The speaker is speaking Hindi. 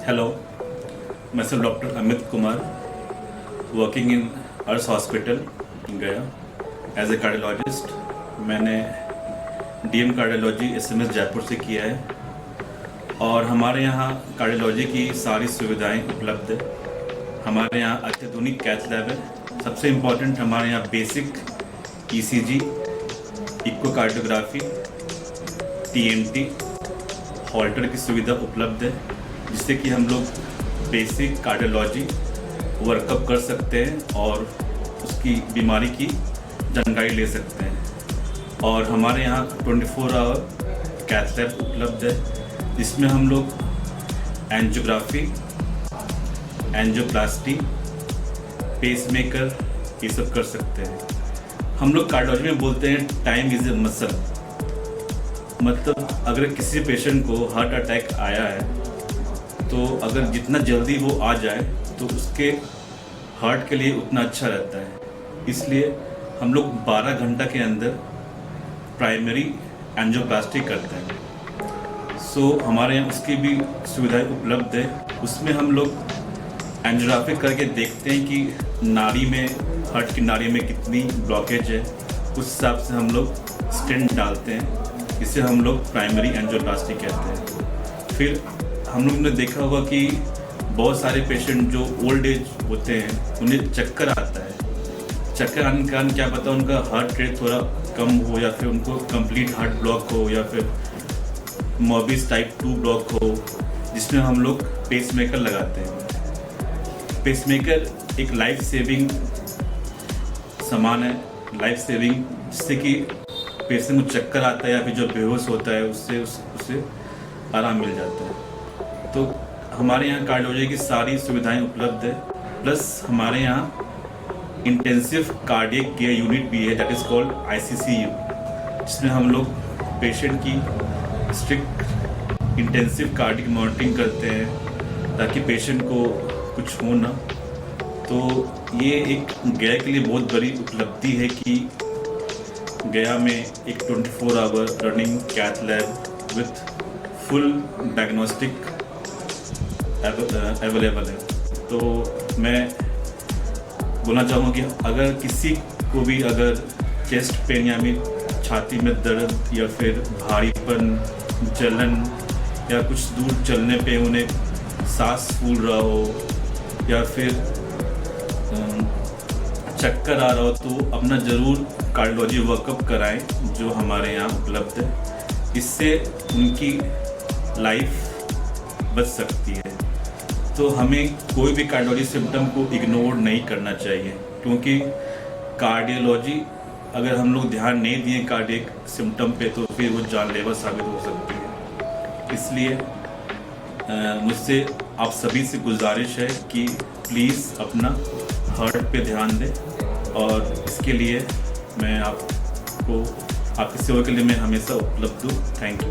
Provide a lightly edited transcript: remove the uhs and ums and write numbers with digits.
हेलो, मैं sir doctor Amit Kumar, working in अर्स hospital Gaya as a cardiologist. मैंने डीएम कार्डियोलॉजी एसएमएस जयपुर से किया है और हमारे यहाँ कार्डियोलॉजी की सारी सुविधाएं उपलब्ध है। हमारे यहाँ अत्याधुनिक कैथ लैब है। सबसे इम्पोर्टेंट हमारे यहाँ basic ECG, echocardiography, TMT, halter की सुविधा उपलब्ध है, जिससे कि हम लोग बेसिक कार्डियोलॉजी वर्कअप कर सकते हैं और उसकी बीमारी की जानकारी ले सकते हैं। और हमारे यहाँ 24 आवर कैथ लैब उपलब्ध है, जिसमें हम लोग एंजियोग्राफी, एंजियोप्लास्टी, पेसमेकर ये सब कर सकते हैं। हम लोग कार्डियोलॉजी में बोलते हैं टाइम इज़ ए मसल। मतलब अगर किसी पेशेंट को हार्ट अटैक आया है तो अगर जितना जल्दी वो आ जाए तो उसके हार्ट के लिए उतना अच्छा रहता है। इसलिए हम लोग 12 घंटा के अंदर प्राइमरी एंजियोप्लास्टी करते हैं। हमारे यहाँ उसकी भी सुविधाएं उपलब्ध है। उसमें हम लोग एंजियोग्राफी करके देखते हैं कि नाड़ी में, हार्ट की नाड़ी में कितनी ब्लॉकेज है। उस हिसाब से हम लोग स्टेंट डालते हैं, इसे हम लोग प्राइमरी एंजियोप्लास्टी कहते हैं। फिर हम लोग ने देखा होगा कि बहुत सारे पेशेंट जो ओल्ड एज होते हैं उन्हें चक्कर आता है। चक्कर आने के कारण क्या पता उनका हार्ट रेट थोड़ा कम हो या फिर उनको कंप्लीट हार्ट ब्लॉक हो या फिर मोबिस टाइप 2 ब्लॉक हो, जिसमें हम लोग पेसमेकर लगाते हैं। पेसमेकर एक लाइफ सेविंग सामान है, लाइफ सेविंग, जिससे कि पेशेंट को चक्कर आता है या फिर जो बेहोश होता है उससे आराम मिल जाता है। तो हमारे यहाँ कार्डियोलॉजी की सारी सुविधाएं उपलब्ध है। प्लस हमारे यहाँ इंटेंसिव कार्डियक केयर यूनिट भी है, दैट इज़ कॉल्ड ICCU, जिसमें हम लोग पेशेंट की स्ट्रिक्ट इंटेंसिव कार्डियक मॉनिटरिंग करते हैं ताकि पेशेंट को कुछ हो ना। तो ये एक गया के लिए बहुत बड़ी उपलब्धि है कि गया में एक 24 hour running cath lab with full diagnostic available है। तो मैं बोलना चाहूँगा कि अगर किसी को भी अगर चेस्ट पेन या छाती में दर्द या फिर भारीपन, जलन या कुछ दूर चलने पे उन्हें सांस फूल रहा हो या फिर चक्कर आ रहा हो, तो अपना ज़रूर कार्डियोलॉजी वर्कअप कराएं जो हमारे यहाँ उपलब्ध है। इससे उनकी लाइफ बच सकती है। तो हमें कोई भी कार्डियोलॉजी सिम्टम को इग्नोर नहीं करना चाहिए, क्योंकि कार्डियोलॉजी अगर हम लोग ध्यान नहीं दिए कार्डियक सिम्टम पे तो फिर वो जानलेवा साबित हो सकती है। इसलिए मुझसे आप सभी से गुजारिश है कि प्लीज़ अपना हार्ट पे ध्यान दें, और इसके लिए मैं आपको, आपकी सेवा के लिए मैं हमेशा उपलब्ध हूँ। Thank you.